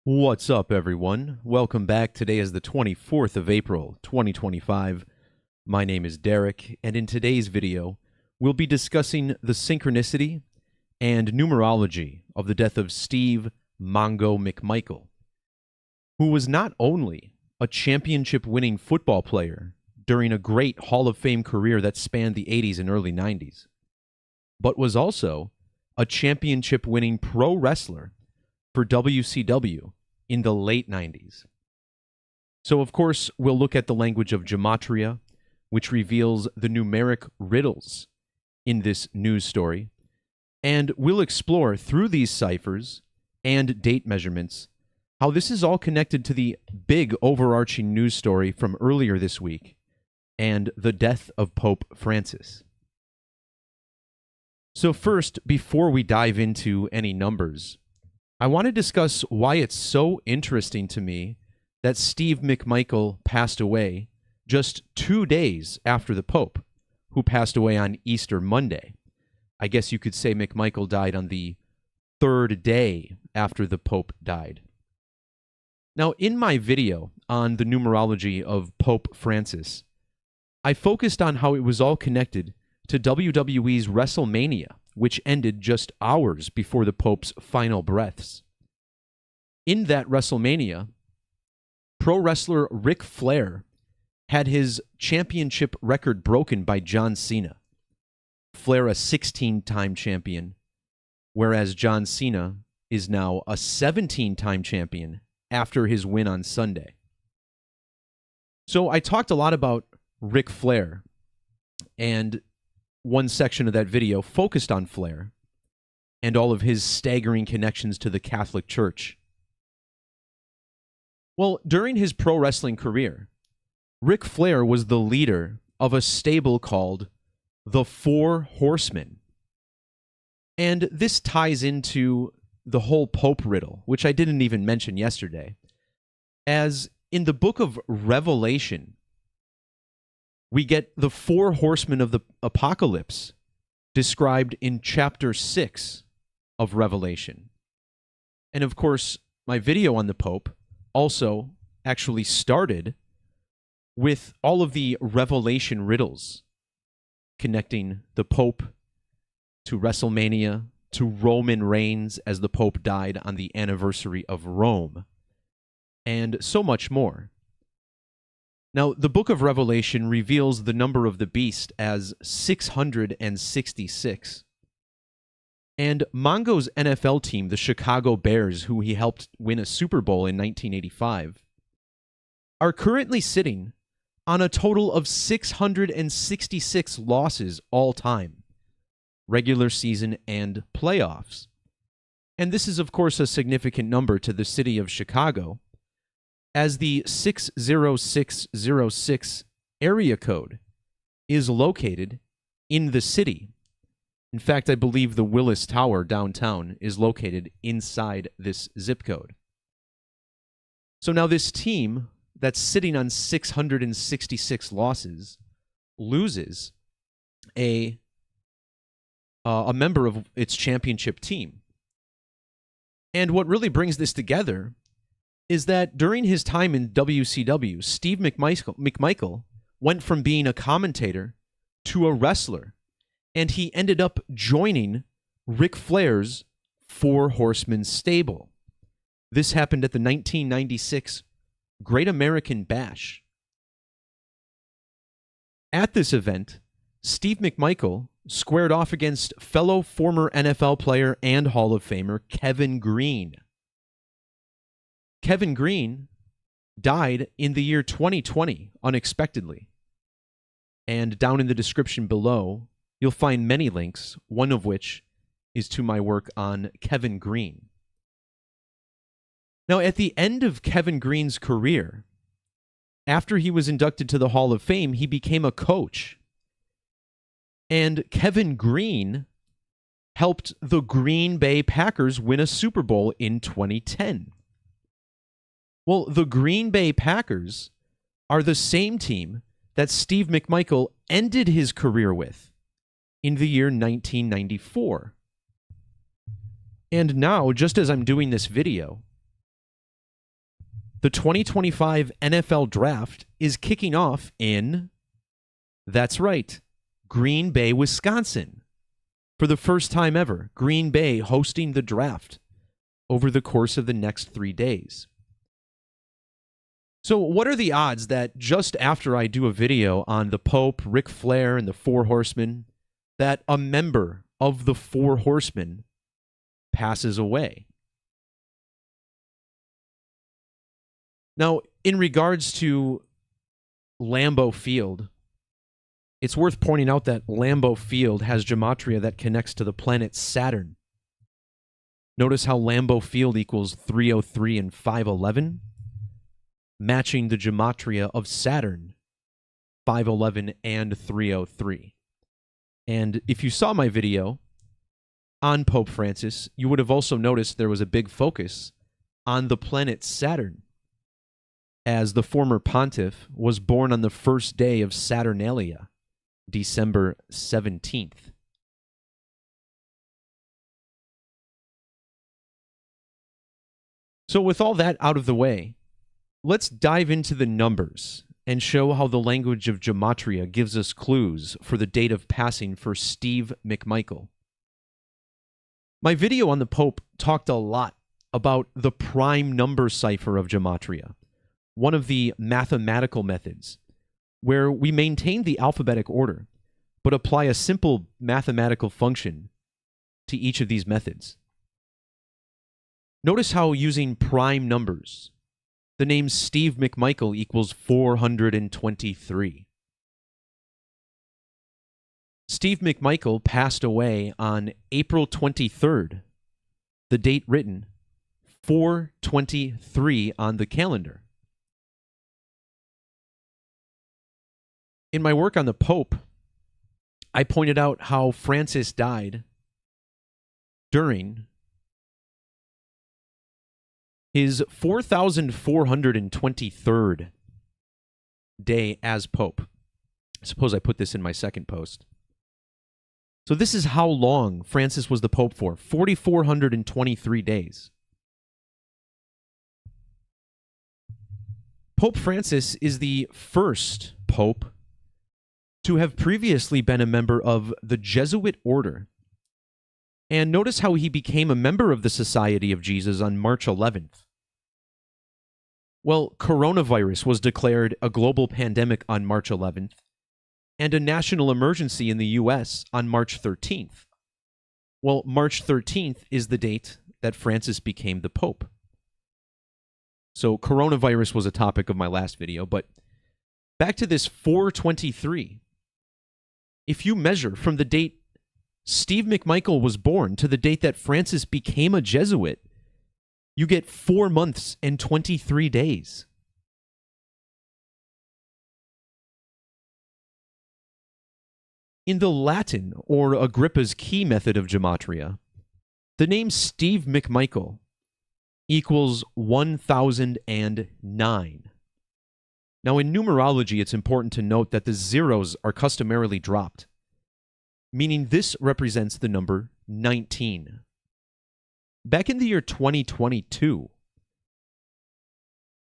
What's up, everyone? Welcome back. Today is the 24th of April, 2025. My name is Derek, and in today's video, we'll be discussing the synchronicity and numerology of the death of Steve Mongo McMichael, who was not only a championship-winning football player during a great Hall of Fame career that spanned the 80s and early 90s, but was also a championship-winning pro wrestler for WCW in the late 90s. So, of course, we'll look at the language of Gematria, which reveals the numeric riddles in this news story, and we'll explore through these ciphers and date measurements how this is all connected to the big overarching news story from earlier this week and the death of Pope Francis. So first, before we dive into any numbers, I want to discuss why it's so interesting to me that Steve McMichael passed away just 2 days after the Pope, who passed away on Easter Monday. I guess you could say McMichael died on the third day after the Pope died. Now, in my video on the numerology of Pope Francis, I focused on how it was all connected to WWE's WrestleMania, which ended just hours before the Pope's final breaths. In that WrestleMania, pro wrestler Ric Flair had his championship record broken by John Cena. Flair a 16-time champion, whereas John Cena is now a 17-time champion after his win on Sunday. So I talked a lot about Ric Flair, and one section of that video focused on Flair and all of his staggering connections to the Catholic Church. Well, during his pro wrestling career, Ric Flair was the leader of a stable called the Four Horsemen. And this ties into the whole Pope riddle, which I didn't even mention yesterday, as in the book of Revelation, we get the four horsemen of the apocalypse described in chapter 6 of Revelation. And of course, my video on the Pope also actually started with all of the Revelation riddles connecting the Pope to WrestleMania, to Roman reigns as the Pope died on the anniversary of Rome, and so much more. Now, the book of Revelation reveals the number of the beast as 666. And Mongo's NFL team, the Chicago Bears, who he helped win a Super Bowl in 1985, are currently sitting on a total of 666 losses all time, regular season and playoffs. And this is, of course, a significant number to the city of Chicago, as the 60606 area code is located in the city. In fact, I believe the Willis Tower downtown is located inside this zip code. So now this team that's sitting on 666 losses loses a member of its championship team. And what really brings this together is that during his time in WCW, Steve McMichael went from being a commentator to a wrestler, and he ended up joining Ric Flair's Four Horsemen stable. This happened at the 1996 Great American Bash. At this event, Steve McMichael squared off against fellow former NFL player and Hall of Famer Kevin Greene. Kevin Greene died in the year 2020 unexpectedly. And down in the description below, you'll find many links, one of which is to my work on Kevin Greene. Now, at the end of Kevin Greene's career, after he was inducted to the Hall of Fame, he became a coach. And Kevin Greene helped the Green Bay Packers win a Super Bowl in 2010. Well, the Green Bay Packers are the same team that Steve McMichael ended his career with in the year 1994. And now, just as I'm doing this video, The 2025 NFL Draft is kicking off in, that's right, Green Bay, Wisconsin. For the first time ever, Green Bay hosting the draft over the course of the next 3 days. So what are the odds that just after I do a video on the Pope, Ric Flair, and the Four Horsemen, that a member of the Four Horsemen passes away? Now, in regards to Lambeau Field, it's worth pointing out that Lambeau Field has gematria that connects to the planet Saturn. Notice how Lambeau Field equals 303 and 511, matching the gematria of Saturn, 511 and 303. And if you saw my video on Pope Francis, you would have also noticed there was a big focus on the planet Saturn, as the former pontiff was born on the first day of Saturnalia, December 17th. So with all that out of the way, let's dive into the numbers and show how the language of gematria gives us clues for the date of passing for Steve McMichael. My video on the Pope talked a lot about the prime number cipher of gematria, one of the mathematical methods, where we maintain the alphabetic order, but apply a simple mathematical function to each of these methods. Notice how using prime numbers, the name Steve McMichael equals 423. Steve McMichael passed away on April 23rd, the date written 423 on the calendar. In my work on the Pope, I pointed out how Francis died during his 4,423rd day as Pope. I suppose I put this in my second post. So this is how long Francis was the Pope for, 4,423 days. Pope Francis is the first Pope to have previously been a member of the Jesuit order. And notice how he became a member of the Society of Jesus on March 11th. Well, coronavirus was declared a global pandemic on March 11th and a national emergency in the U.S. on March 13th. Well, March 13th is the date that Francis became the Pope. So coronavirus was a topic of my last video, but back to this 423. If you measure from the date Steve McMichael was born to the date that Francis became a Jesuit, you get 4 months and 23 days. In the Latin, or Agrippa's key method of gematria, the name Steve McMichael equals 1009. Now, in numerology, it's important to note that the zeros are customarily dropped, meaning this represents the number 19. Back in the year 2022,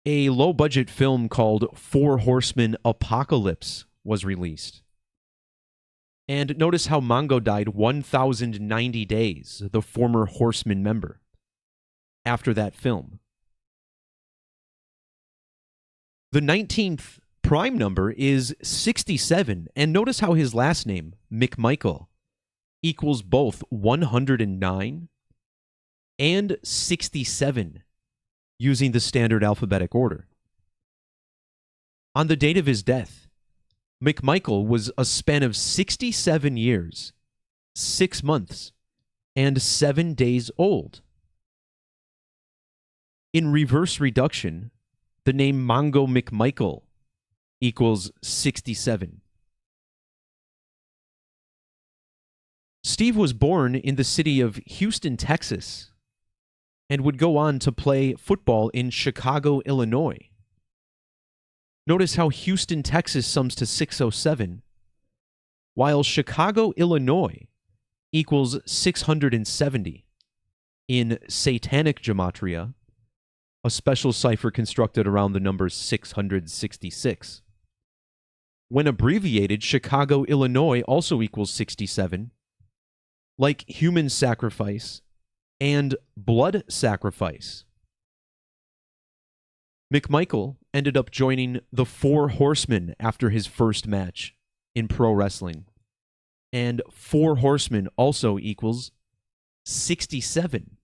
a low-budget film called Four Horsemen Apocalypse was released. And notice how Mongo died 1,090 days, the former Horseman member, after that film. The 19th prime number is 67, and notice how his last name, McMichael, equals both 109 and 67, using the standard alphabetic order. On the date of his death, McMichael was a span of 67 years, 6 months, and 7 days old. In reverse reduction, the name Mongo McMichael equals 67. Steve was born in the city of Houston, Texas, and would go on to play football in Chicago, Illinois. Notice how Houston, Texas sums to 607, while Chicago, Illinois equals 670 in satanic gematria, a special cipher constructed around the number 666. When abbreviated, Chicago, Illinois also equals 67, like human sacrifice and blood sacrifice. McMichael ended up joining the Four Horsemen after his first match in pro wrestling. And Four Horsemen also equals 67.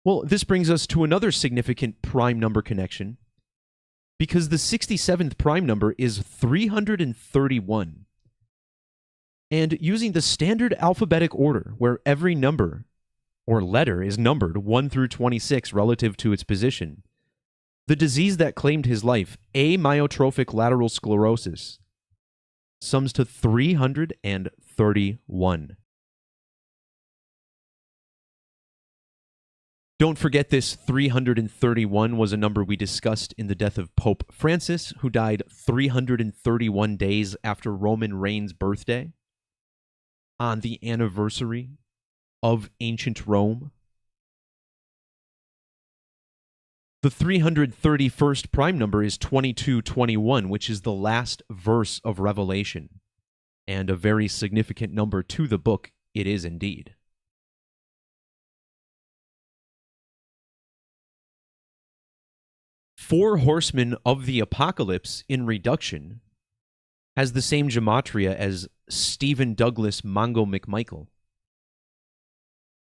Well, this brings us to another significant prime number connection, because the 67th prime number is 331. And using the standard alphabetic order, where every number or letter is numbered 1 through 26 relative to its position, the disease that claimed his life, amyotrophic lateral sclerosis, sums to 331. Don't forget, this 331 was a number we discussed in the death of Pope Francis, who died 331 days after Roman Reign's birthday, on the anniversary of ancient Rome. The 331st prime number is 2221, which is the last verse of Revelation, and a very significant number to the book it is indeed. Four Horsemen of the Apocalypse in reduction has the same gematria as Stephen Douglas Mongo McMichael.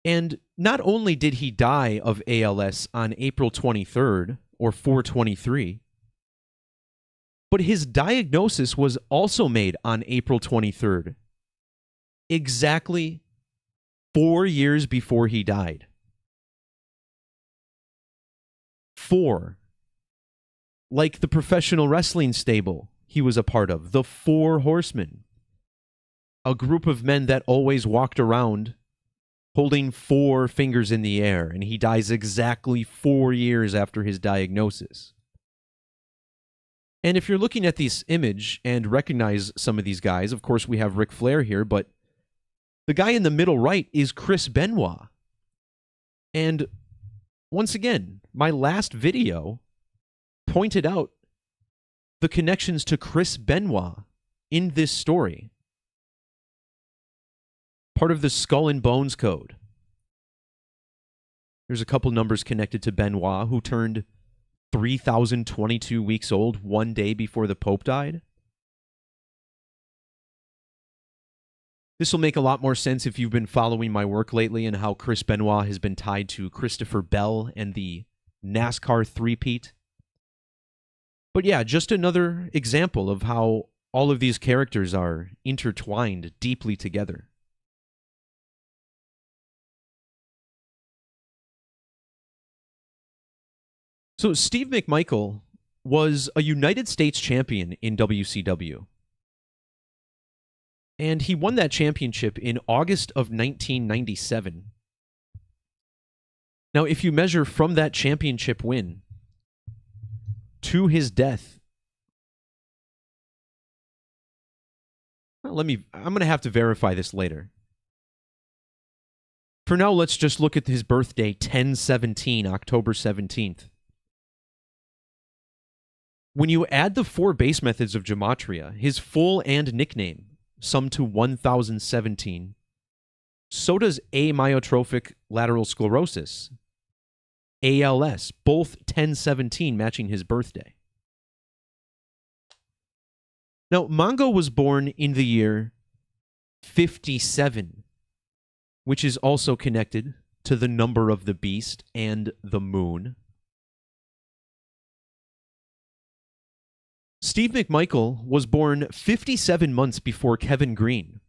And not only did he die of ALS on April 23rd, or 4/23, but his diagnosis was also made on April 23rd, exactly 4 years before he died. 4. Like the professional wrestling stable he was a part of, the Four Horsemen, a group of men that always walked around holding 4 fingers in the air, and he dies exactly 4 years after his diagnosis. And if you're looking at this image and recognize some of these guys, of course we have Ric Flair here, but the guy in the middle right is Chris Benoit. And once again, my last video pointed out the connections to Chris Benoit in this story. Part of the Skull and Bones Code. There's a couple numbers connected to Benoit, who turned 3,022 weeks old 1 day before the Pope died. This will make a lot more sense if you've been following my work lately and how Chris Benoit has been tied to Christopher Bell and the NASCAR three-peat. But yeah, just another example of how all of these characters are intertwined deeply together. So Steve McMichael was a United States champion in WCW. And he won that championship in August of 1997. Now, if you measure from that championship win to his death, well, I'm going to have to verify this later. For now, let's just look at his birthday, 10/17, October 17th. When you add the 4 base methods of Gematria, his full and nickname sum to 1017. So does amyotrophic lateral sclerosis, ALS, both 1017, matching his birthday. Now, Mongo was born in the year 57, which is also connected to the number of the beast and the moon. Steve McMichael was born 57 months before Kevin Greene,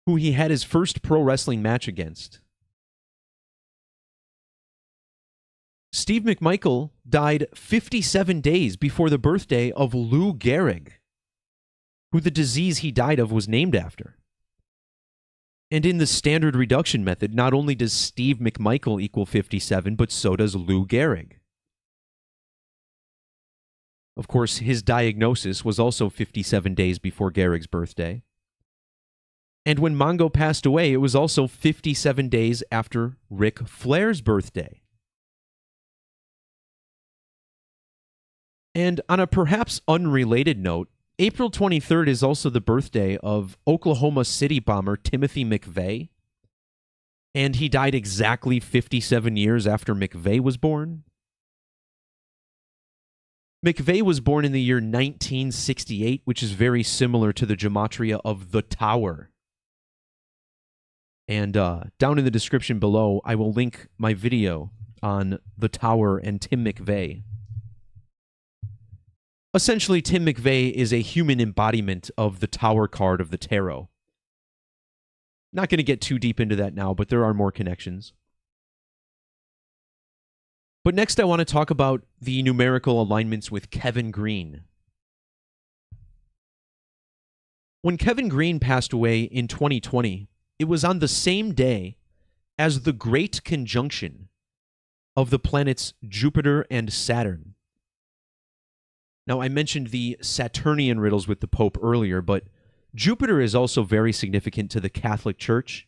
who he had his first pro wrestling match against. Steve McMichael died 57 days before the birthday of Lou Gehrig, who the disease he died of was named after. And in the standard reduction method, not only does Steve McMichael equal 57, but so does Lou Gehrig. Of course, his diagnosis was also 57 days before Gehrig's birthday. And when Mongo passed away, it was also 57 days after Ric Flair's birthday. And on a perhaps unrelated note, April 23rd is also the birthday of Oklahoma City bomber Timothy McVeigh. And he died exactly 57 years after McVeigh was born. McVeigh was born in the year 1968, which is very similar to the Gematria of the Tower. And down in the description below, I will link my video on the Tower and Tim McVeigh. Essentially, Tim McVeigh is a human embodiment of the Tower card of the tarot. Not going to get too deep into that now, but there are more connections. But next I want to talk about the numerical alignments with Kevin Greene. When Kevin Greene passed away in 2020, it was on the same day as the Great Conjunction of the planets Jupiter and Saturn. Now, I mentioned the Saturnian riddles with the Pope earlier, but Jupiter is also very significant to the Catholic Church.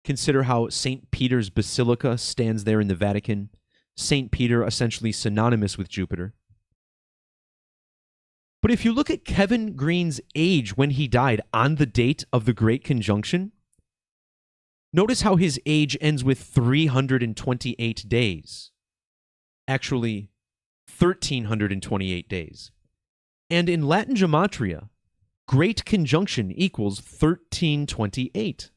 Consider how St. Peter's Basilica stands there in the Vatican. St. Peter essentially synonymous with Jupiter. But if you look at Kevin Greene's age when he died on the date of the Great Conjunction, notice how his age ends with 328 days. Actually, 1,328 days. And in Latin Gematria, Great Conjunction equals 1328.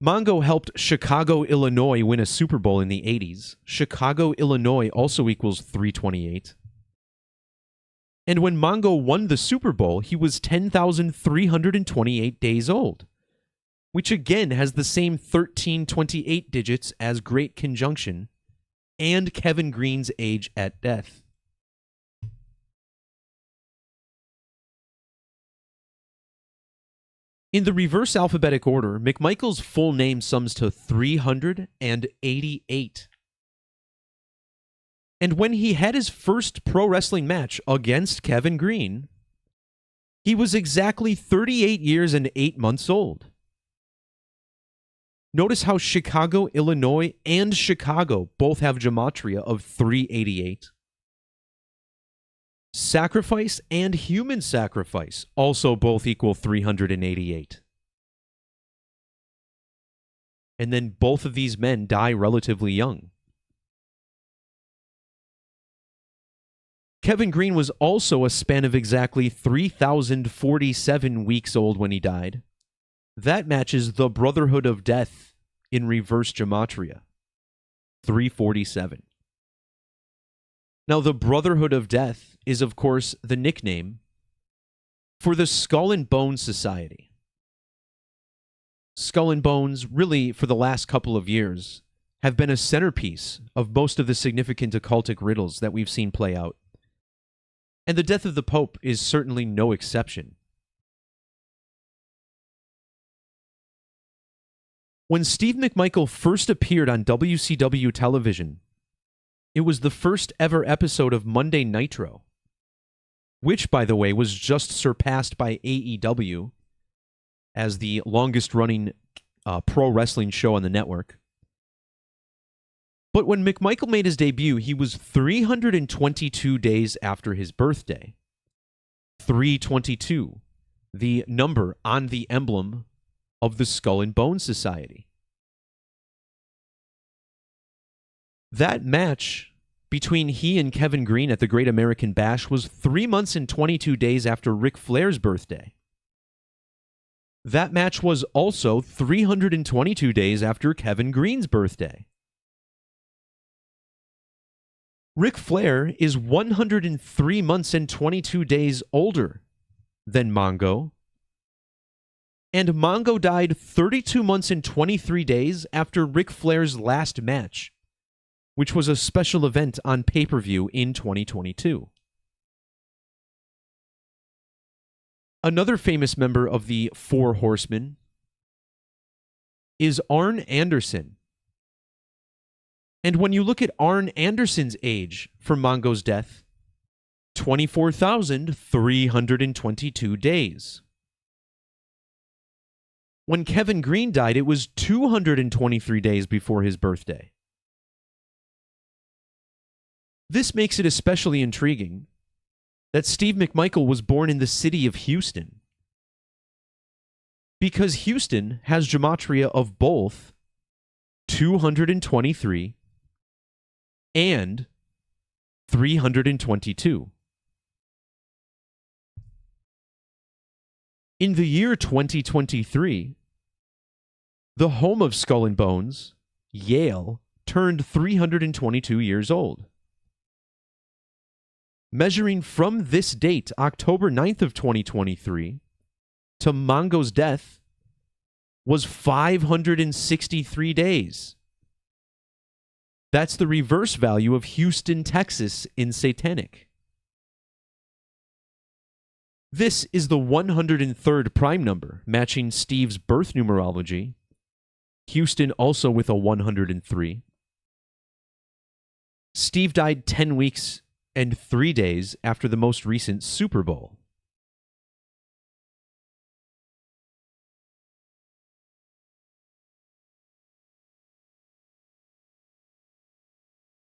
Mongo helped Chicago, Illinois win a Super Bowl in the 80s. Chicago, Illinois also equals 328. And when Mongo won the Super Bowl, he was 10,328 days old, which again has the same 1328 digits as Great Conjunction and Kevin Greene's age at death. In the reverse alphabetic order, McMichael's full name sums to 388. And when he had his first pro wrestling match against Kevin Greene, he was exactly 38 years and 8 months old. Notice how Chicago, Illinois, and Chicago both have gematria of 388. Sacrifice and human sacrifice also both equal 388. And then both of these men die relatively young. Kevin Greene was also a span of exactly 3,047 weeks old when he died. That matches the Brotherhood of Death in reverse gematria, 347. Now, the Brotherhood of Death is, of course, the nickname for the Skull and Bones Society. Skull and Bones, really, for the last couple of years, have been a centerpiece of most of the significant occultic riddles that we've seen play out. And the death of the Pope is certainly no exception. When Steve McMichael first appeared on WCW television, it was the first ever episode of Monday Nitro, which, by the way, was just surpassed by AEW as the longest-running pro wrestling show on the network. But when McMichael made his debut, he was 322 days after his birthday. 322, the number on the emblem of the Skull and Bones Society. That match between he and Kevin Greene at the Great American Bash was 3 months and 22 days after Ric Flair's birthday. That match was also 322 days after Kevin Greene's birthday. Ric Flair is 103 months and 22 days older than Mongo. And Mongo died 32 months and 23 days after Ric Flair's last match, which was a special event on pay-per-view in 2022. Another famous member of the Four Horsemen is Arn Anderson. And when you look at Arn Anderson's age for Mongo's death, 24,322 days. When Kevin Greene died, it was 223 days before his birthday. This makes it especially intriguing that Steve McMichael was born in the city of Houston, because Houston has gematria of both 223 and 322. In the year 2023, the home of Skull and Bones, Yale, turned 322 years old. Measuring from this date, October 9th of 2023, to Mongo's death was 563 days. That's the reverse value of Houston, Texas in Satanic. This is the 103rd prime number, matching Steve's birth numerology. Houston also with a 103. Steve died 10 weeks and 3 days after the most recent Super Bowl.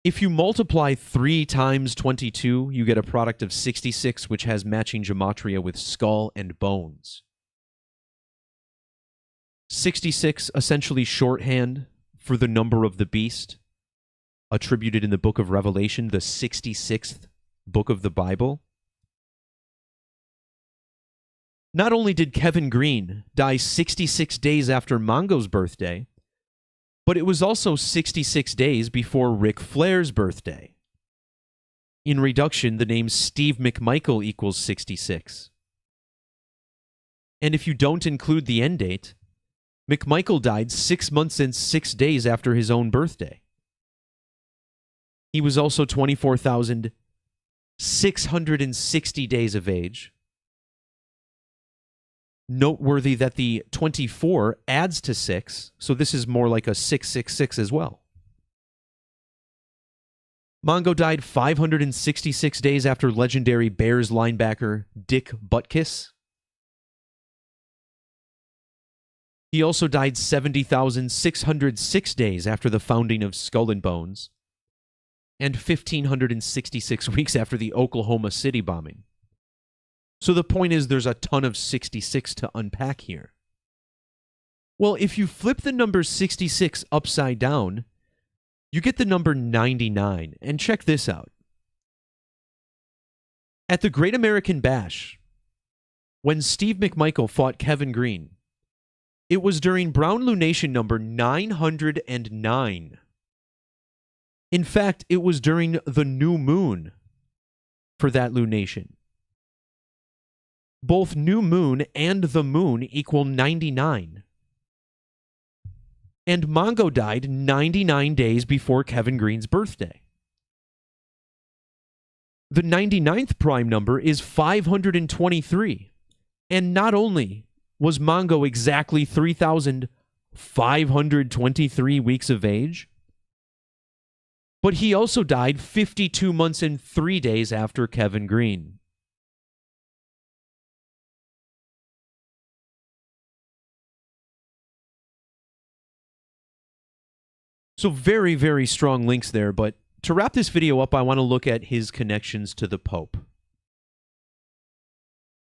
If you multiply 3 times 22, you get a product of 66, which has matching gematria with Skull and Bones. 66, essentially shorthand for the number of the beast, attributed in the book of Revelation, the 66th book of the Bible. Not only did Kevin Greene die 66 days after Mongo's birthday, but it was also 66 days before Ric Flair's birthday. In reduction, the name Steve McMichael equals 66. And if you don't include the end date, McMichael died 6 months and 6 days after his own birthday. He was also 24,660 days of age. Noteworthy that the 24 adds to 6, so this is more like a 666 as well. Mongo died 566 days after legendary Bears linebacker Dick Butkus. He also died 70,606 days after the founding of Skull and Bones, and 1,566 weeks after the Oklahoma City bombing. So the point is, there's a ton of 66 to unpack here. Well, if you flip the number 66 upside down, you get the number 99. And check this out. At the Great American Bash, when Steve McMichael fought Kevin Greene, it was during Brown Lunation number 909. In fact, it was during the new moon for that lunation. Both new moon and the moon equal 99. And Mongo died 99 days before Kevin Greene's birthday. The 99th prime number is 523. And not only was Mongo exactly 3,523 weeks of age, but he also died 52 months and 3 days after Kevin Greene. So very, very strong links there, but to wrap this video up, I want to look at his connections to the Pope.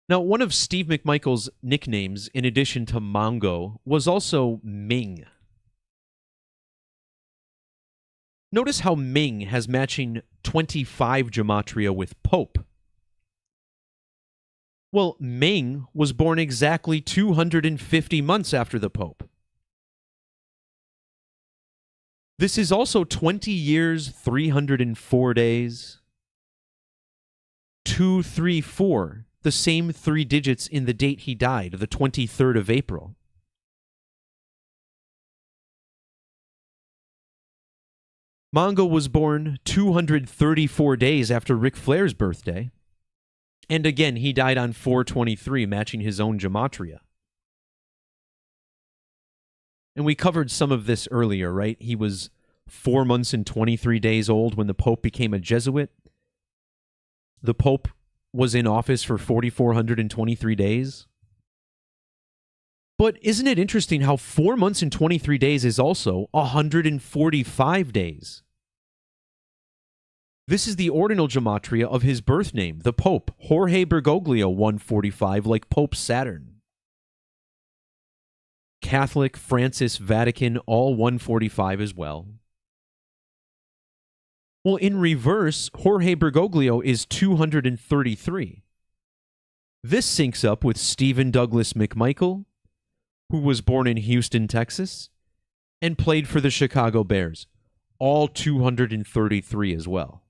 Now, one of Steve McMichael's nicknames, in addition to Mongo, was also Ming. Notice how Ming has matching 25 gematria with Pope. Well, Ming was born exactly 250 months after the Pope. This is also 20 years, 304 days. 234, the same 3 digits in the date he died, the 23rd of April. Mongo was born 234 days after Ric Flair's birthday. And again, he died on 4/23, matching his own gematria. And we covered some of this earlier, right? He was 4 months and 23 days old when the Pope became a Jesuit. the Pope was in office for 4,423 days. But isn't it interesting how 4 months and 23 days is also 145 days? This is the ordinal gematria of his birth name, the Pope, Jorge Bergoglio, 145, like Pope Saturn. Catholic, Francis, Vatican, all 145 as well. Well, in reverse, Jorge Bergoglio is 233. This syncs up with Stephen Douglas McMichael, who was born in Houston, Texas, and played for the Chicago Bears, all 233 as well.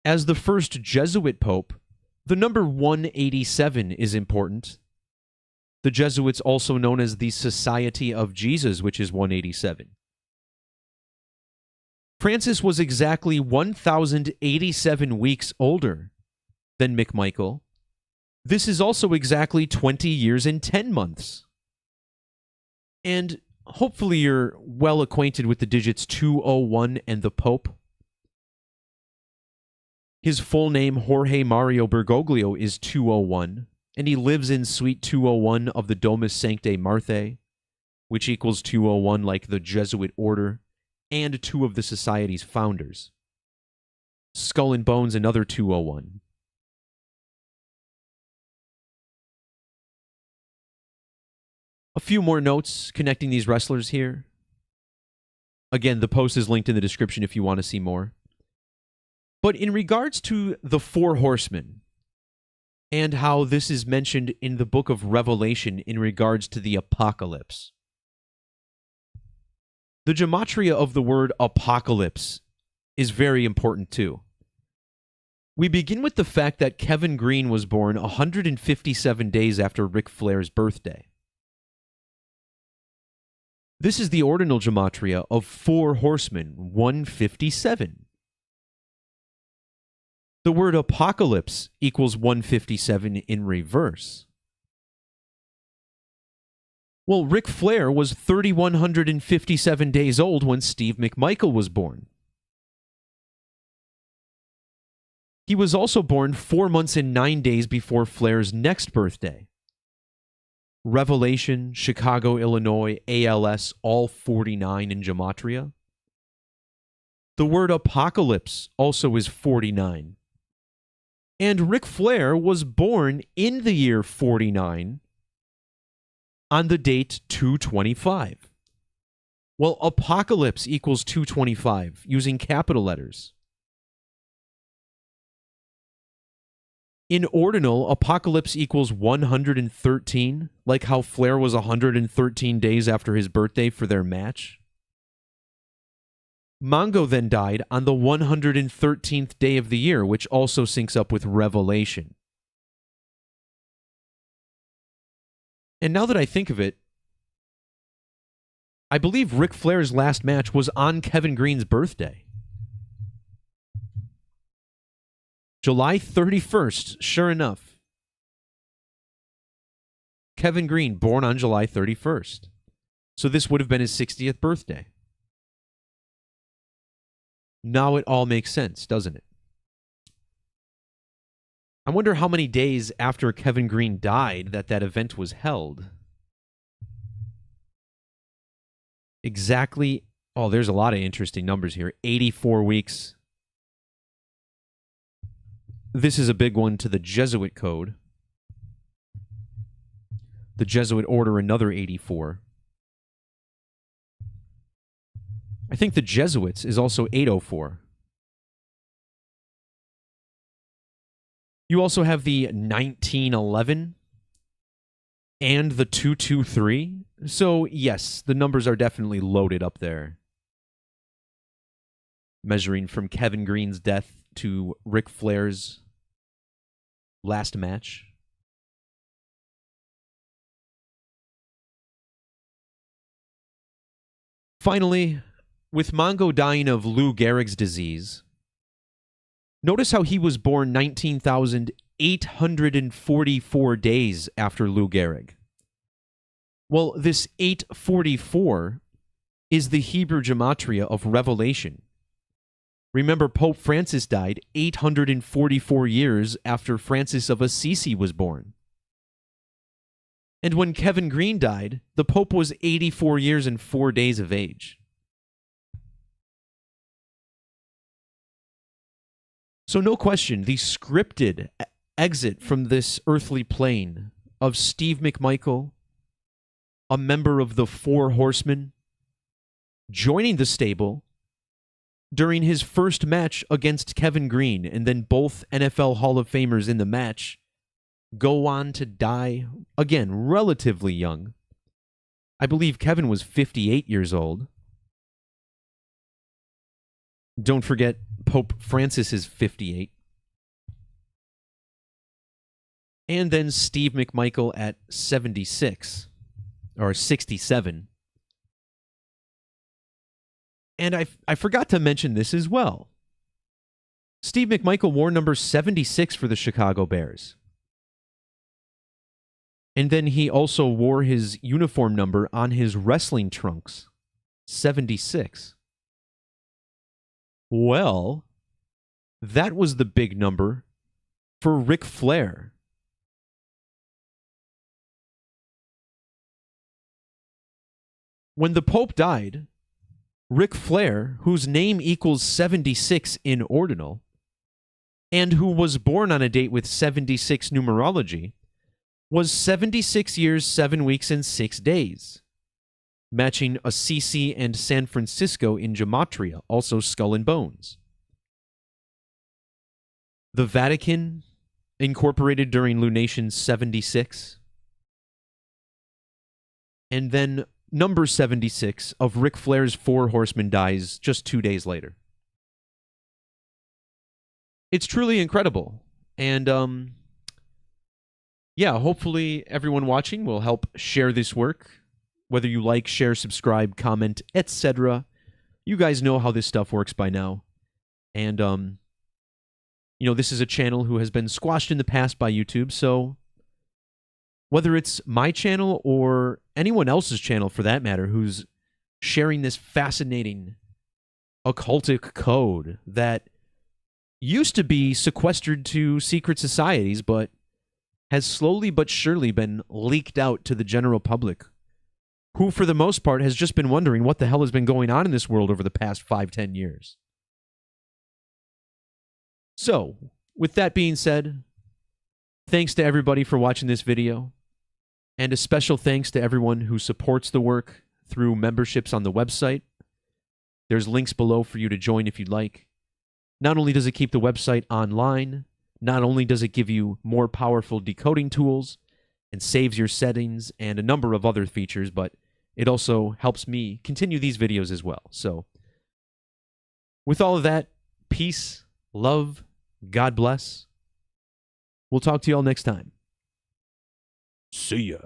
As the first Jesuit pope, the number 187 is important. The Jesuits also known as the Society of Jesus, which is 187. Francis was exactly 1,087 weeks older than McMichael. This is also exactly 20 years and 10 months. And hopefully you're well acquainted with the digits 201 and the Pope. His full name, Jorge Mario Bergoglio, is 201, and he lives in Suite 201 of the Domus Sanctae Marthae, which equals 201 like the Jesuit order, and two of the society's founders. Skull and Bones, another 201. A few more notes connecting these wrestlers here. Again, the post is linked in the description if you want to see more. But in regards to the four horsemen, and how this is mentioned in the book of Revelation in regards to the apocalypse, the gematria of the word apocalypse is very important too. We begin with the fact that Kevin Greene was born 157 days after Ric Flair's birthday. This is the ordinal gematria of four horsemen, 157. The word apocalypse equals 157 in reverse. Well, Ric Flair was 3,157 days old when Steve McMichael was born. He was also born 4 months and 9 days before Flair's next birthday. Revelation, Chicago, Illinois, ALS, all 49 in gematria. The word apocalypse also is 49. And Ric Flair was born in the year 49 on the date 225. Well, apocalypse equals 225 using capital letters. In ordinal, apocalypse equals 113, like how Flair was 113 days after his birthday for their match. Mongo then died on the 113th day of the year, which also syncs up with Revelation. And now that I think of it, I believe Ric Flair's last match was on Kevin Greene's birthday. July 31st, sure enough. Kevin Greene, born on July 31st. So this would have been his 60th birthday. Now it all makes sense, doesn't it? I wonder how many days after Kevin Greene died that event was held. Exactly. Oh, there's a lot of interesting numbers here. 84 weeks. This is a big one to the Jesuit code. The Jesuit order, another 84. I think the Jesuits is also 804. You also have the 1911 and the 223. So, yes, the numbers are definitely loaded up there. Measuring from Kevin Greene's death to Ric Flair's last match. Finally, with Mongo dying of Lou Gehrig's disease, notice how he was born 19,844 days after Lou Gehrig. Well, this 844 is the Hebrew Gematria of Revelation. Remember, Pope Francis died 844 years after Francis of Assisi was born. And when Kevin Greene died, the Pope was 84 years and 4 days of age. So no question, the scripted exit from this earthly plane of Steve McMichael, a member of the Four Horsemen, joining the stable during his first match against Kevin Greene, and then both NFL Hall of Famers in the match go on to die, again, relatively young. I believe Kevin was 58 years old. Don't forget, Pope Francis is 58. And then Steve McMichael at 76, or 67. And I forgot to mention this as well. Steve McMichael wore number 76 for the Chicago Bears. And then he also wore his uniform number on his wrestling trunks, 76. Well, that was the big number for Ric Flair. When the Pope died, Ric Flair, whose name equals 76 in ordinal, and who was born on a date with 76 numerology, was 76 years, 7 weeks, and 6 days, matching Assisi and San Francisco in Gematria, also skull and bones. The Vatican, incorporated during Lunation 76. And then number 76 of Ric Flair's Four Horsemen dies just 2 days later. It's truly incredible. And, yeah, hopefully everyone watching will help share this work. Whether you like, share, subscribe, comment, etc. You guys know how this stuff works by now. And, you know, this is a channel who has been squashed in the past by YouTube, so whether it's my channel or anyone else's channel for that matter who's sharing this fascinating occultic code that used to be sequestered to secret societies, but has slowly but surely been leaked out to the general public, who for the most part has just been wondering what the hell has been going on in this world over the past 5-10 years. So, with that being said, thanks to everybody for watching this video, and a special thanks to everyone who supports the work through memberships on the website. There's links below for you to join if you'd like. Not only does it keep the website online, not only does it give you more powerful decoding tools and saves your settings and a number of other features, but it also helps me continue these videos as well. So, with all of that, peace, love, God bless. We'll talk to you all next time. See ya.